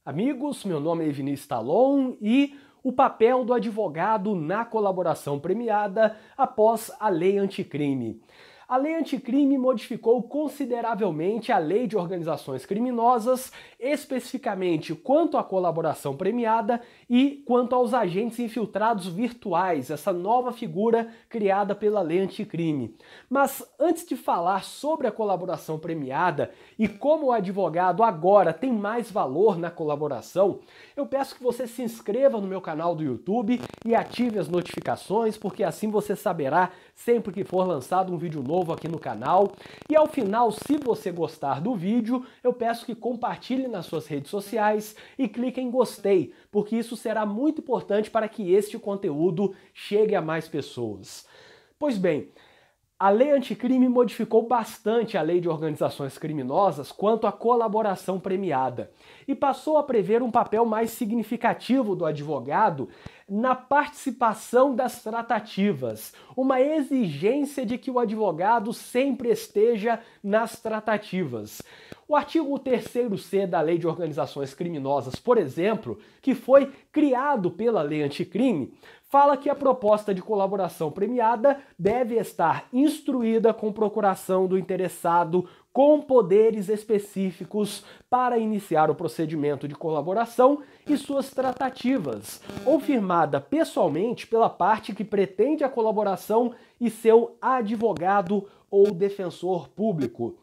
Amigos, meu nome é Vinícius Talon e o papel do advogado na colaboração premiada após a Lei Anticrime. A Lei Anticrime modificou consideravelmente a Lei de Organizações Criminosas, especificamente quanto à colaboração premiada e quanto aos agentes infiltrados virtuais, essa nova figura criada pela Lei Anticrime. Mas antes de falar sobre a colaboração premiada e como o advogado agora tem mais valor na colaboração, eu peço que você se inscreva no meu canal do YouTube e ative as notificações, porque assim você saberá sempre que for lançado um vídeo novo aqui no canal. E ao final, se você gostar do vídeo, eu peço que compartilhe nas suas redes sociais e clique em gostei, porque isso será muito importante para que este conteúdo chegue a mais pessoas. Pois bem, a Lei Anticrime modificou bastante a Lei de Organizações Criminosas quanto à colaboração premiada e passou a prever um papel mais significativo do advogado na participação das tratativas, uma exigência de que o advogado sempre esteja nas tratativas. O artigo 3º-C da Lei de Organizações Criminosas, por exemplo, que foi criado pela Lei Anticrime, fala que a proposta de colaboração premiada deve estar instruída com procuração do interessado com poderes específicos para iniciar o procedimento de colaboração e suas tratativas, ou firmada pessoalmente pela parte que pretende a colaboração e seu advogado ou defensor público.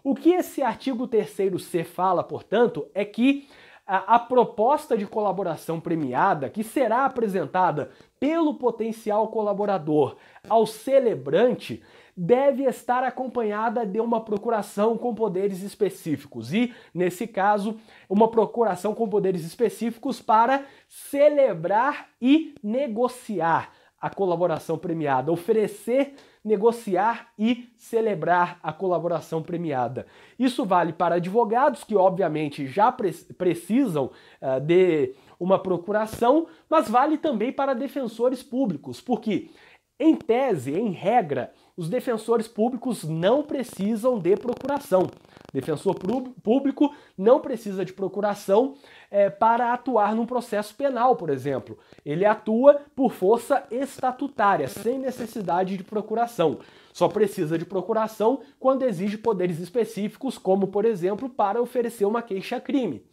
O que esse artigo 3º-C fala, portanto, é que a proposta de colaboração premiada, que será apresentada pelo potencial colaborador ao celebrante, deve estar acompanhada de uma procuração com poderes específicos e, nesse caso, uma procuração com poderes específicos para celebrar e negociar a colaboração premiada, oferecer, negociar e celebrar a colaboração premiada. Isso vale para advogados que, obviamente, já precisam de uma procuração, mas vale também para defensores públicos, porque, em tese, em regra, os defensores públicos não precisam de procuração. Defensor público não precisa de procuração para atuar num processo penal, por exemplo. Ele atua por força estatutária, sem necessidade de procuração. Só precisa de procuração quando exige poderes específicos, como, por exemplo, para oferecer uma queixa-crime.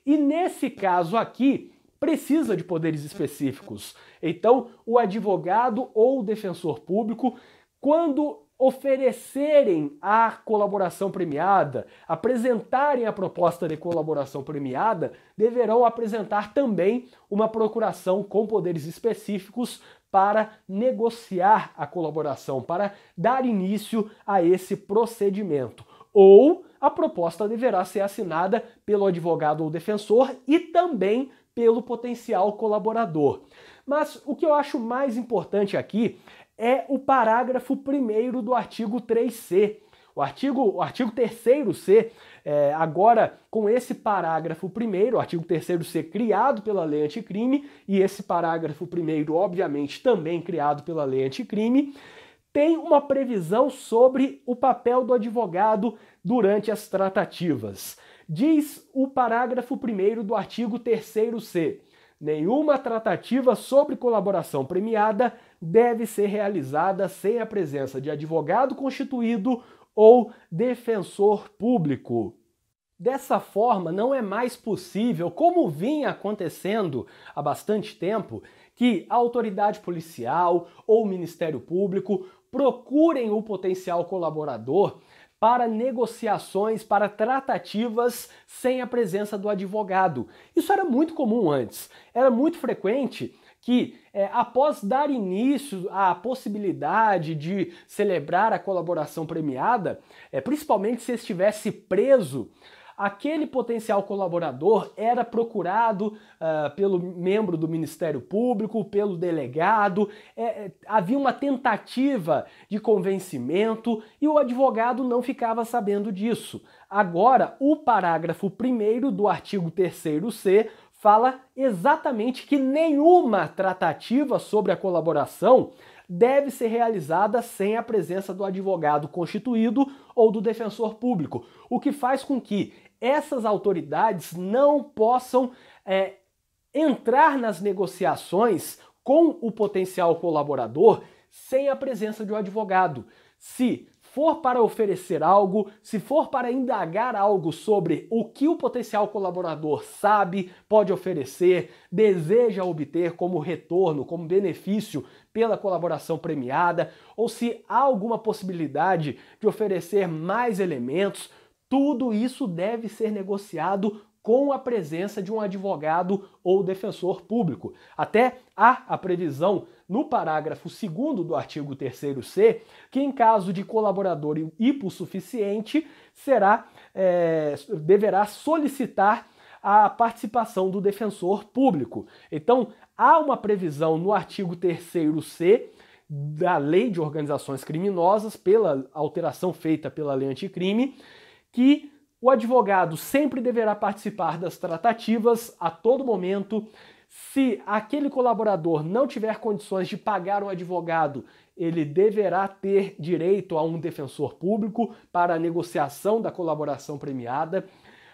E nesse caso aqui, precisa de poderes específicos. Então, o advogado ou o defensor público, quando oferecerem a colaboração premiada, apresentarem a proposta de colaboração premiada, deverão apresentar também uma procuração com poderes específicos para negociar a colaboração, para dar início a esse procedimento. Ou a proposta deverá ser assinada pelo advogado ou defensor e também pelo potencial colaborador. Mas o que eu acho mais importante aqui é o parágrafo 1º do artigo 3C. O artigo 3º-C, agora com esse parágrafo 1º, o artigo 3º-C criado pela Lei Anticrime, e esse parágrafo 1º, obviamente, também criado pela Lei Anticrime, tem uma previsão sobre o papel do advogado durante as tratativas. Diz o parágrafo 1º do artigo 3º-C: nenhuma tratativa sobre colaboração premiada deve ser realizada sem a presença de advogado constituído ou defensor público. Dessa forma, não é mais possível, como vinha acontecendo há bastante tempo, que a autoridade policial ou o Ministério Público procurem o potencial colaborador para negociações, para tratativas sem a presença do advogado. Isso era muito comum antes. Era muito frequente que, após dar início à possibilidade de celebrar a colaboração premiada, principalmente se estivesse preso, aquele potencial colaborador era procurado pelo membro do Ministério Público, pelo delegado, havia uma tentativa de convencimento e o advogado não ficava sabendo disso. Agora, o parágrafo 1º do artigo 3º-C fala exatamente que nenhuma tratativa sobre a colaboração deve ser realizada sem a presença do advogado constituído ou do defensor público, o que faz com que essas autoridades não possam entrar nas negociações com o potencial colaborador sem a presença de um advogado. Se for para oferecer algo, se for para indagar algo sobre o que o potencial colaborador sabe, pode oferecer, deseja obter como retorno, como benefício pela colaboração premiada, ou se há alguma possibilidade de oferecer mais elementos, tudo isso deve ser negociado com a presença de um advogado ou defensor público. Até há a previsão no parágrafo 2º do artigo 3º-C que, em caso de colaborador hipossuficiente, deverá solicitar a participação do defensor público. Então, há uma previsão no artigo 3º-C da Lei de Organizações Criminosas, pela alteração feita pela Lei Anticrime, que o advogado sempre deverá participar das tratativas a todo momento. Se aquele colaborador não tiver condições de pagar um advogado, ele deverá ter direito a um defensor público para a negociação da colaboração premiada.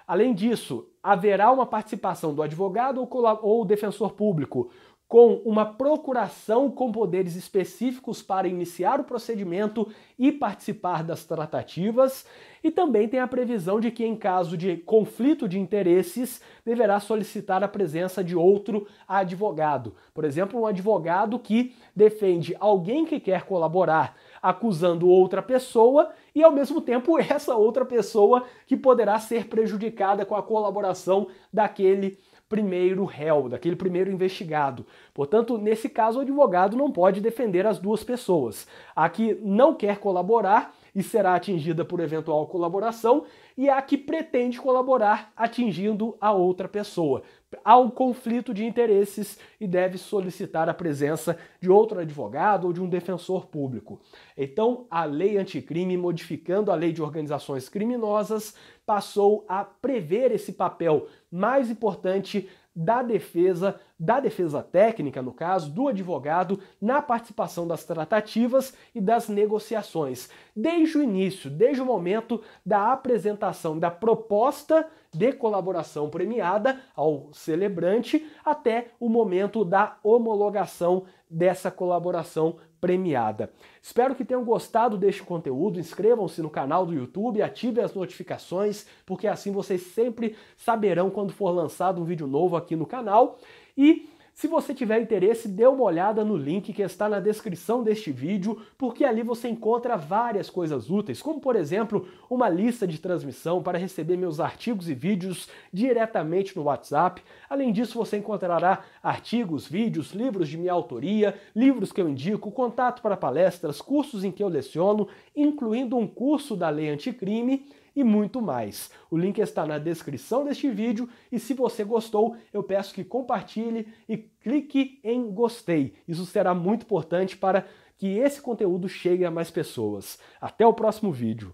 Além disso, haverá uma participação do advogado ou defensor público com uma procuração com poderes específicos para iniciar o procedimento e participar das tratativas, e também tem a previsão de que, em caso de conflito de interesses, deverá solicitar a presença de outro advogado. Por exemplo, um advogado que defende alguém que quer colaborar acusando outra pessoa e, ao mesmo tempo, essa outra pessoa que poderá ser prejudicada com a colaboração daquele primeiro réu, daquele primeiro investigado. Portanto, nesse caso, o advogado não pode defender as duas pessoas. A que não quer colaborar e será atingida por eventual colaboração, e a que pretende colaborar atingindo a outra pessoa. Há um conflito de interesses e deve solicitar a presença de outro advogado ou de um defensor público. Então, a Lei Anticrime, modificando a Lei de Organizações Criminosas, passou a prever esse papel mais importante da defesa técnica, no caso, do advogado, na participação das tratativas e das negociações. Desde o início, desde o momento da apresentação da proposta de colaboração premiada ao celebrante, até o momento da homologação dessa colaboração premiada. Espero que tenham gostado deste conteúdo. Inscrevam-se no canal do YouTube, ativem as notificações, porque assim vocês sempre saberão quando for lançado um vídeo novo aqui no canal. E se você tiver interesse, dê uma olhada no link que está na descrição deste vídeo, porque ali você encontra várias coisas úteis, como por exemplo, uma lista de transmissão para receber meus artigos e vídeos diretamente no WhatsApp. Além disso, você encontrará artigos, vídeos, livros de minha autoria, livros que eu indico, contato para palestras, cursos em que eu leciono, incluindo um curso da Lei Anticrime, e muito mais. O link está na descrição deste vídeo e se você gostou, eu peço que compartilhe e clique em gostei. Isso será muito importante para que esse conteúdo chegue a mais pessoas. Até o próximo vídeo.